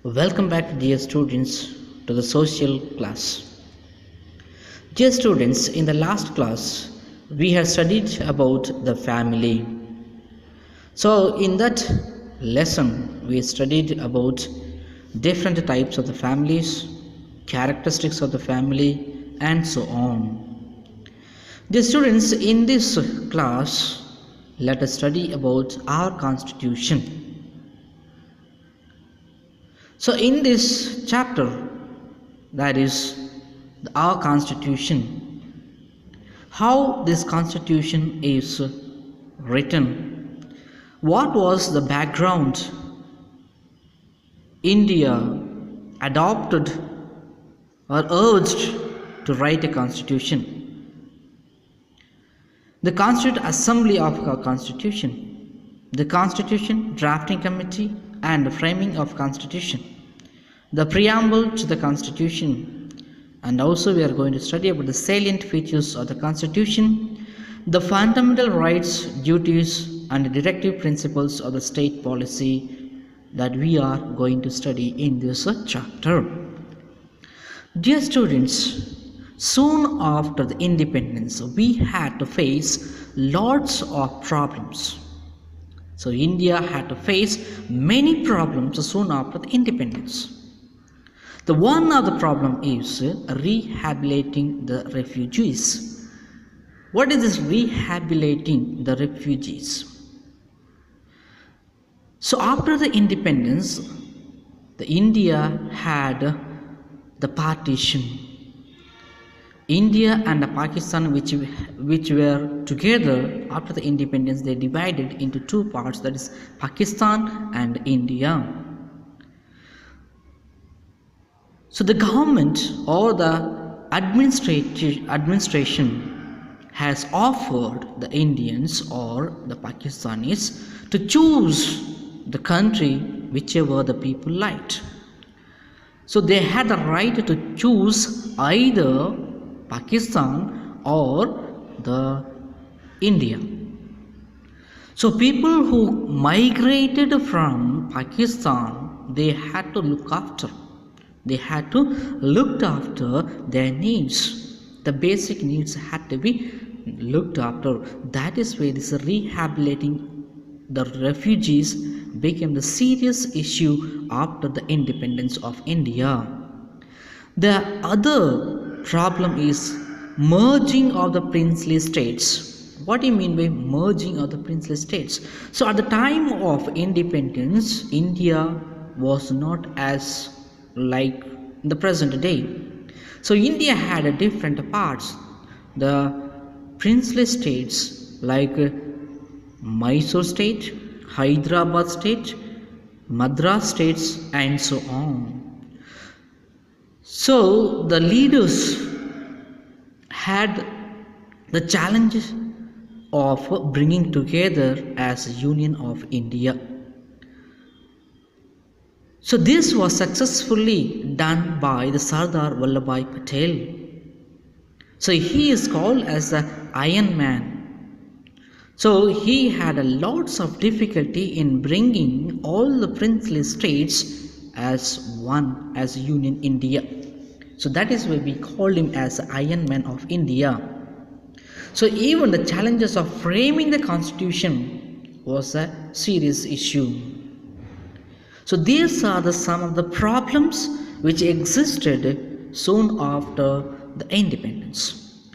Welcome back, dear students, to the social class. Dear students, in the last class, we have studied about the family. So, in that lesson, we studied about different types of the families, characteristics of the family, and so on. Dear students, in this class, let us study about our constitution. So, in this chapter, that is our constitution, how this constitution is written, what was the background India adopted or urged to write a constitution, the Constituent Assembly of our constitution, the Constitution Drafting Committee and the framing of constitution, the preamble to the constitution, and also we are going to study about the salient features of the constitution, the fundamental rights, duties and directive principles of the state policy that we are going to study in this chapter. Dear students, soon after the independence we had to face lots of problems. So India had to face many problems soon after the independence. The one of the problem is rehabilitating the refugees. What is this rehabilitating the refugees? So after the independence, the India had the partition. India and Pakistan, which were together after the independence, they divided into two parts, that is Pakistan and India. So the government or the administration has offered the Indians or the Pakistanis to choose the country whichever the people liked. So they had the right to choose either Pakistan or the India. So people who migrated from Pakistan, they had to look after their needs. The basic needs had to be looked after. That is why this rehabilitating the refugees became the serious issue after the independence of India. The other problem is merging of the princely states. What do you mean by merging of the princely states? So at the time of independence, India was not as like the present day. So India had different parts. The princely states like Mysore state, Hyderabad state, Madras states and so on. So the leaders had the challenge of bringing together as a Union of India. So this was successfully done by the Sardar Vallabhbhai Patel. So he is called as the Iron Man. So he had lots of difficulty in bringing all the princely states as one, as Union India. So that is why we called him as the Iron Man of India. So even the challenges of framing the constitution was a serious issue. So these are some of the problems which existed soon after the independence.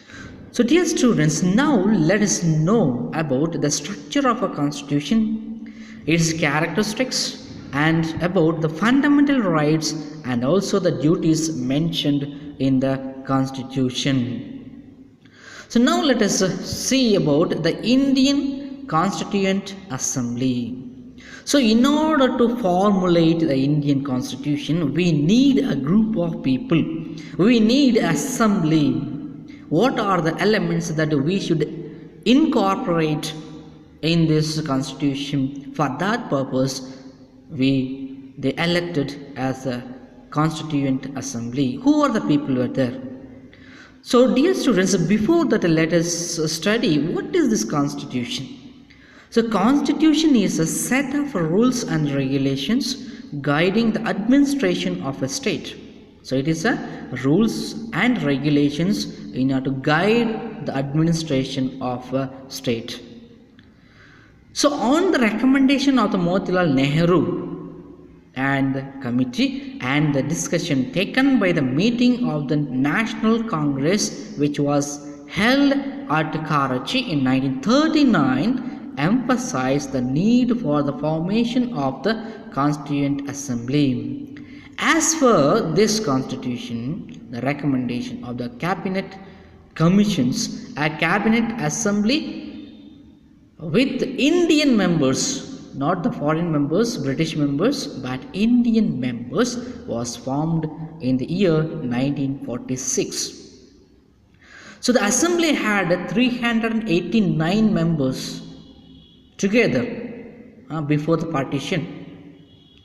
So dear students, now let us know about the structure of a constitution, its characteristics, and about the fundamental rights and also the duties mentioned in the constitution. So now let us see about the Indian Constituent Assembly. So, in order to formulate the Indian constitution, we need a group of people. We need assembly. What are the elements that we should incorporate in this constitution? For that purpose, they elected as a constituent assembly. Who are the people who are there? So, dear students, before that, let us study what is this constitution. So, constitution is a set of rules and regulations guiding the administration of a state. So, it is a rules and regulations in order to guide the administration of a state. So, on the recommendation of the Motilal Nehru and committee and the discussion taken by the meeting of the National Congress, which was held at Karachi in 1939, emphasized the need for the formation of the Constituent Assembly. As per this constitution, the recommendation of the cabinet commissions a cabinet assembly with Indian members, not the foreign members, British members, but Indian members, was formed in the year 1946. So the assembly had 389 members together before the partition.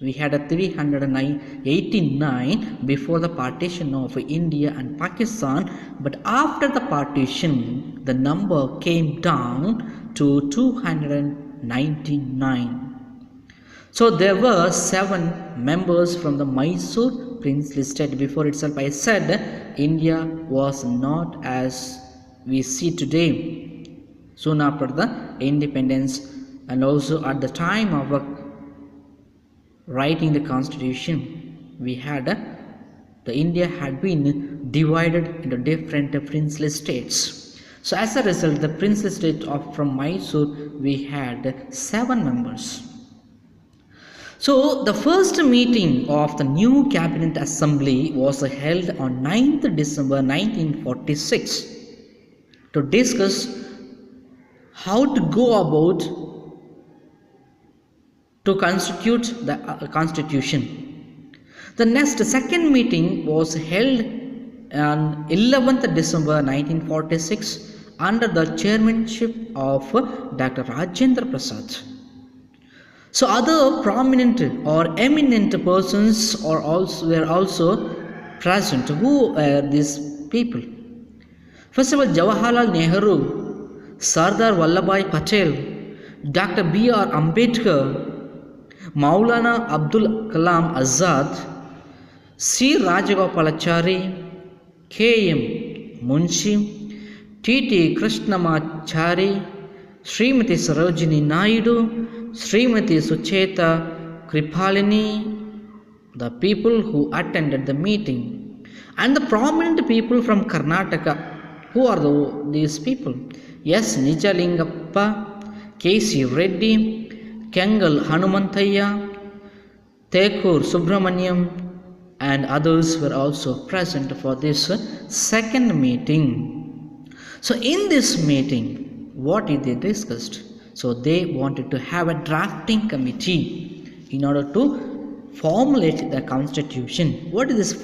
We had a 389 before the partition of India and Pakistan, but after the partition, the number came down to 299. So there were 7 members from the Mysore princely state. Before itself, I said India was not as we see today. Soon after the independence, and also at the time of writing the constitution, we had the India had been divided into different princely states. So as a result, the princely state from Mysore, we had 7 members. So the first meeting of the new cabinet assembly was held on 9th December 1946 to discuss how to go about to constitute the constitution. The next second meeting was held on 11th December 1946 under the chairmanship of Dr. Rajendra Prasad. So other prominent or eminent persons were also present. Who were these people? First of all, Jawaharlal Nehru, Sardar Vallabhbhai Patel, Dr. B.R. Ambedkar, Maulana Abdul Kalam Azad, C. Rajagopalachari, K.M. Munshi, T.T. Krishnamachari, Srimati Sarojini Naidu, Srimati Sucheta Kripalini, the people who attended the meeting, and the prominent people from Karnataka. Who are these people? S. Nijalingappa, K.C. Reddy, Kengal Hanumantaya, Thekur Subramaniam, and others were also present for this second meeting. So in this meeting, what did they discussed? So they wanted to have a drafting committee in order to formulate the constitution. What is this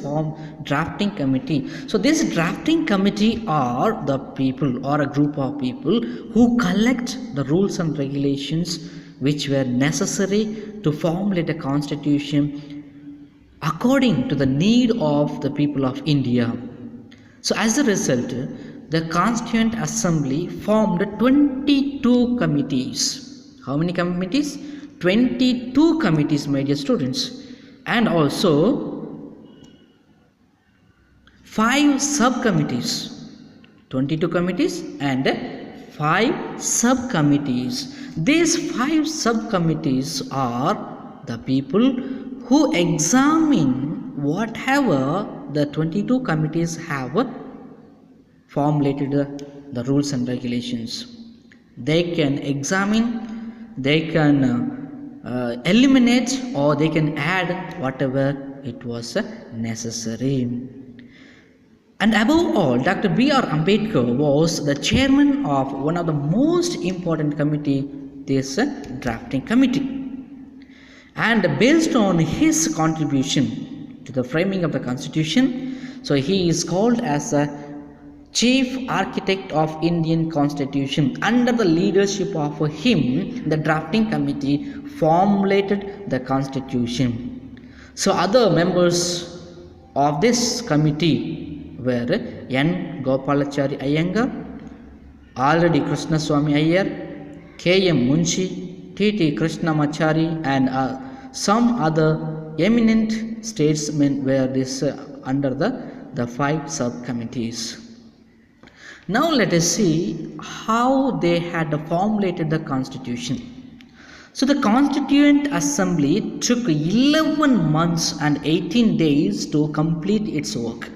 drafting committee? So this drafting committee are the people or a group of people who collect the rules and regulations which were necessary to formulate a constitution according to the need of the people of India. So as a result, the Constituent Assembly formed 22 committees. How many committees? 22 committees, my dear students, and also 5 subcommittees. 22 committees and 5 subcommittees. These 5 subcommittees are the people who examine whatever the 22 committees have formulated the rules and regulations. They can examine, they can eliminate, or they can add whatever it was necessary. And above all, Dr. B.R. Ambedkar was the chairman of one of the most important committee, this drafting committee. And based on his contribution to the framing of the constitution, so he is called as a chief architect of Indian constitution. Under the leadership of him, the drafting committee formulated the constitution. So other members of this committee were N. Gopalachari Iyengar, already Krishnaswamy Iyer, K.M. Munshi, T.T. Krishnamachari, and some other eminent statesmen were this under the 5 subcommittees. Now let us see how they had formulated the constitution. So the Constituent Assembly took 11 months and 18 days to complete its work.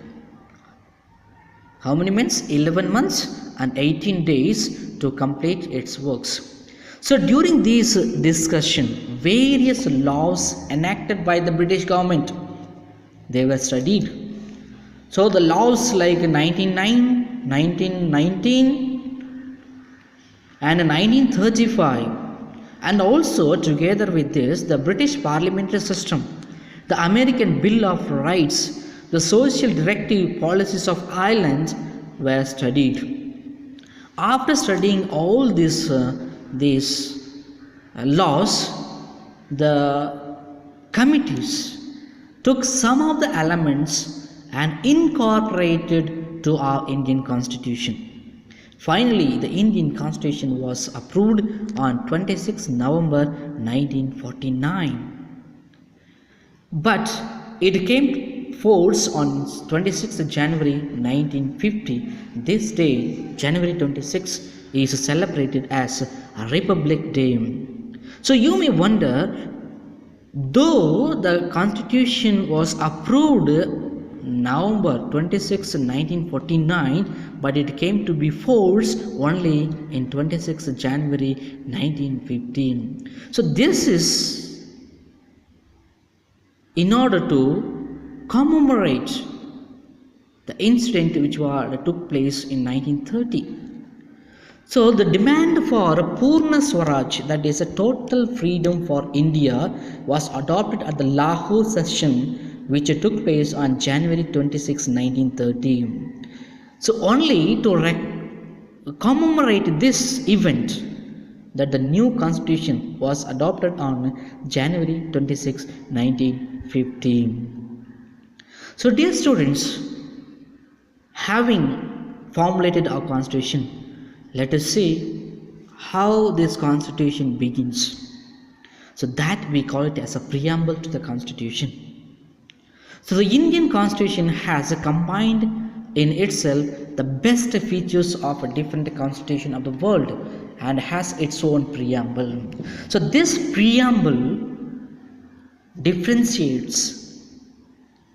How many months? 11 months and 18 days to complete its works. So during this discussion, various laws enacted by the British government, they were studied. So the laws like 1909, 1919 and 1935, and also together with this, the British parliamentary system, the American Bill of Rights, the social directive policies of Ireland were studied. After studying all these laws, the committees took some of the elements and incorporated to our Indian Constitution. Finally, the Indian Constitution was approved on 26 November 1949. But it came force on 26 January 1950. This day, January 26, is celebrated as a Republic Day. So you may wonder, though the Constitution was approved November 26, 1949, but it came to be force only in 26 January 1915. So this is in order to commemorate the incident which took place in 1930. So the demand for Purna Swaraj, that is a total freedom for India, was adopted at the Lahore session which took place on January 26, 1930. So only to commemorate this event, that the new constitution was adopted on January 26, 1915. So dear students, having formulated our constitution, let us see how this constitution begins. So that we call it as a preamble to the constitution. So the Indian Constitution has combined in itself the best features of a different constitution of the world and has its own preamble. So this preamble differentiates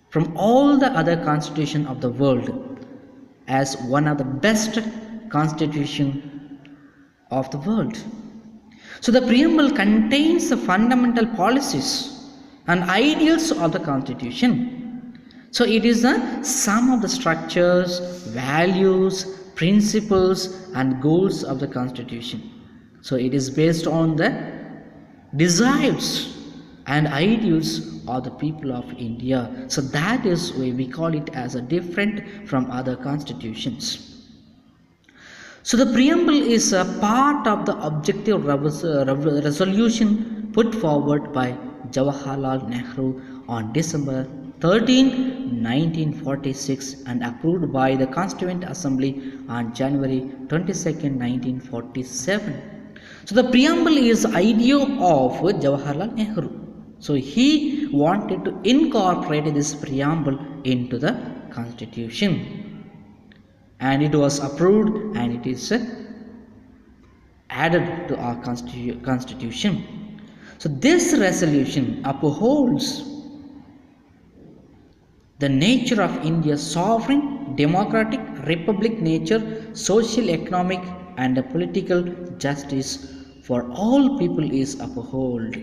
from all the other constitution of the world as one of the best constitution of the world. So the preamble contains the fundamental policies and ideals of the constitution. So it is the sum of the structures, values, principles and goals of the constitution. So it is based on the desires and ideals of the people of India. So that is why we call it as a different from other constitutions. So the preamble is a part of the objective resolution put forward by Jawaharlal Nehru on December 13, 1946 and approved by the Constituent Assembly on January 22, 1947. So the preamble is the idea of Jawaharlal Nehru. So he wanted to incorporate this preamble into the constitution, and it was approved and it is added to our constitution. So this resolution upholds the nature of India's sovereign, democratic, republic nature, social, economic and political justice for all people is upheld,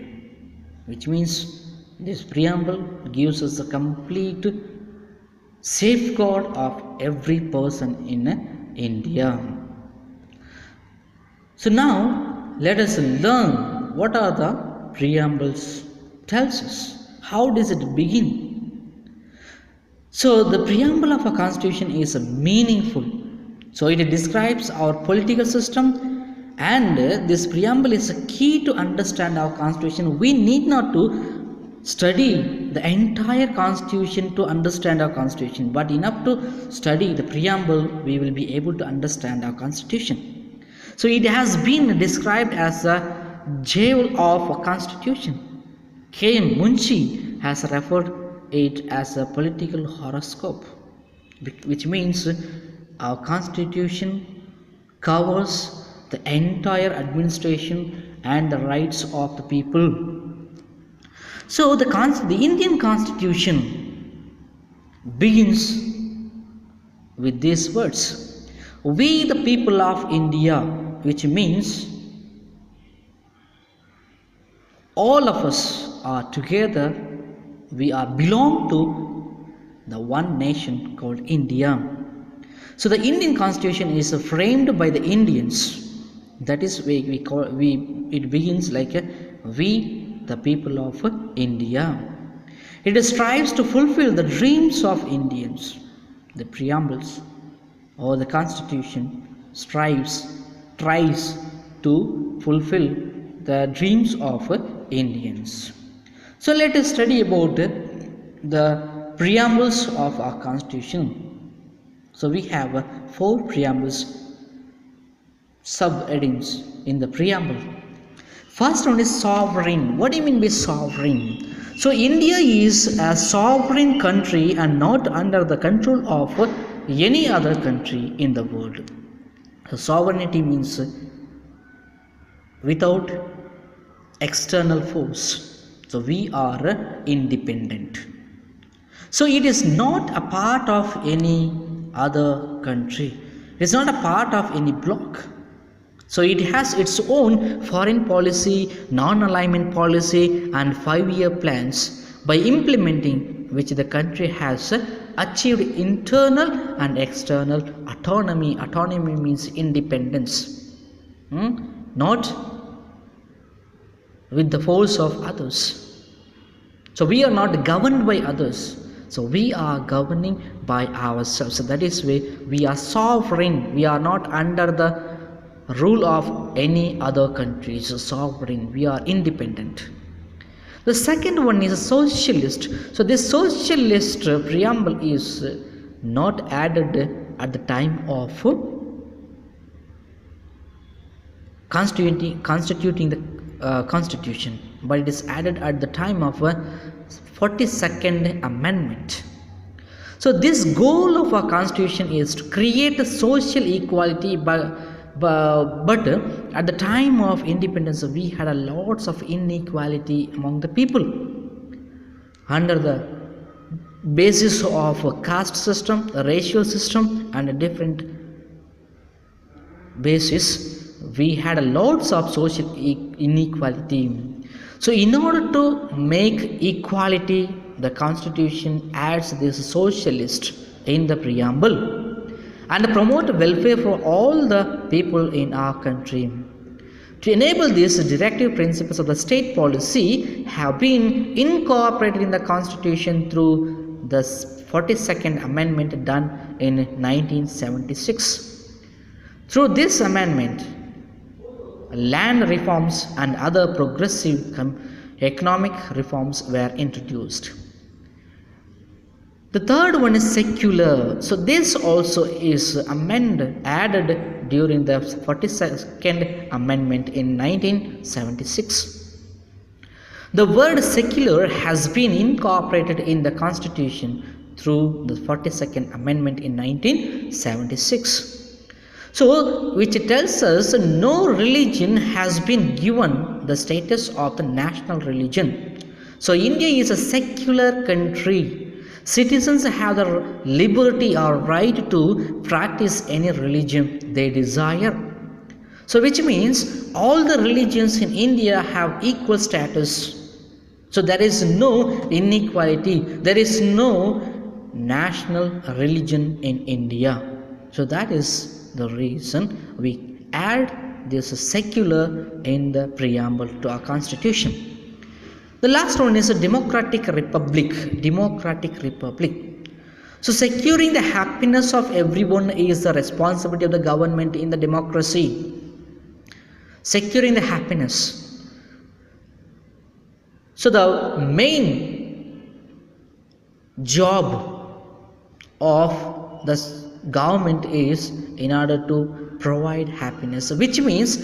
which means this preamble gives us a complete safeguard of every person in India. So now let us learn what are the preambles tells us. How does it begin? So the preamble of a constitution is meaningful. So it describes our political system, and this preamble is a key to understand our constitution. We need not to study the entire constitution to understand our constitution, but enough to study the preamble, we will be able to understand our constitution. So it has been described as a jewel of a constitution. K. Munshi has referred it as a political horoscope, which means our constitution covers the entire administration and the rights of the people. So the Indian constitution begins with these words: "We the people of India," which means all of us are together, we are belong to the one nation called India. So the Indian constitution is framed by the Indians. That is why it begins like we the people of India. It strives to fulfill the dreams of Indians. The preambles or the constitution tries to fulfill the dreams of Indians. So let us study about the preambles of our constitution. So we have 4 preambles, sub-headings in the preamble. First one is sovereign. What do you mean by sovereign? So India is a sovereign country and not under the control of any other country in the world. So sovereignty means without external force. So we are independent. So it is not a part of any other country. It is not a part of any bloc. So it has its own foreign policy, non-alignment policy and 5-year plans, by implementing which the country has achieved internal and external autonomy. Autonomy means independence, not with the force of others. So we are not governed by others. So we are governing by ourselves. So that is why we are sovereign. We are not under the rule of any other country. So sovereign. We are independent. The second one is socialist. So this socialist preamble is not added at the time of constituting the constitution, but it is added at the time of 42nd Amendment. So this goal of our constitution is to create a social equality, but at the time of independence we had a lots of inequality among the people under the basis of a caste system, a racial system and a different basis. We had a lots of social inequality. So in order to make equality, the constitution adds this socialist in the preamble and promote welfare for all the people in our country. To enable this, directive principles of the state policy have been incorporated in the constitution through the 42nd Amendment done in 1976. Through this amendment, land reforms and other progressive economic reforms were introduced. The third one is secular. So this also is added during the 42nd Amendment in 1976. The word secular has been incorporated in the Constitution through the 42nd Amendment in 1976. So, which tells us no religion has been given the status of the national religion. So, India is a secular country. Citizens have the liberty or right to practice any religion they desire. So, which means all the religions in India have equal status. So, there is no inequality. There is no national religion in India. So, that is the reason we add this secular in the preamble to our constitution. The last one is a democratic republic. Democratic republic. So securing the happiness of everyone is the responsibility of the government in the democracy. Securing the happiness. So the main job of the government is in order to provide happiness, which means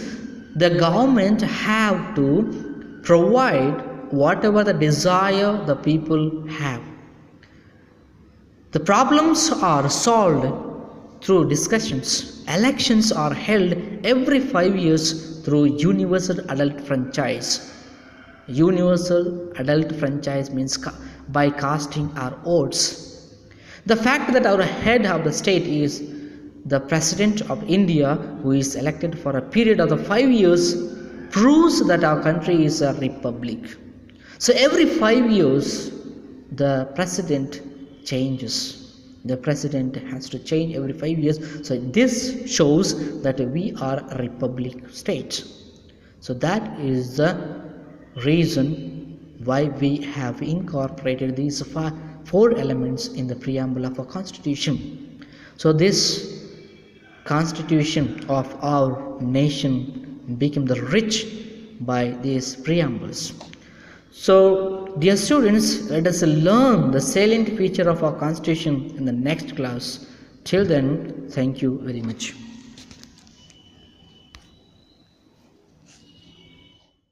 the government have to provide whatever the desire the people have. The problems are solved through discussions. Elections are held every 5 years through universal adult franchise. Universal adult franchise means by casting our votes. The fact that our head of the state is the President of India, who is elected for a period of the 5 years, proves that our country is a republic. So every 5 years, the president changes. The president has to change every 5 years. So this shows that we are a republic state. So that is the reason why we have incorporated these four elements in the preamble of our constitution. So this constitution of our nation became the rich by these preambles. So dear students, let us learn the salient feature of our constitution in the next class. Till then, thank you very much.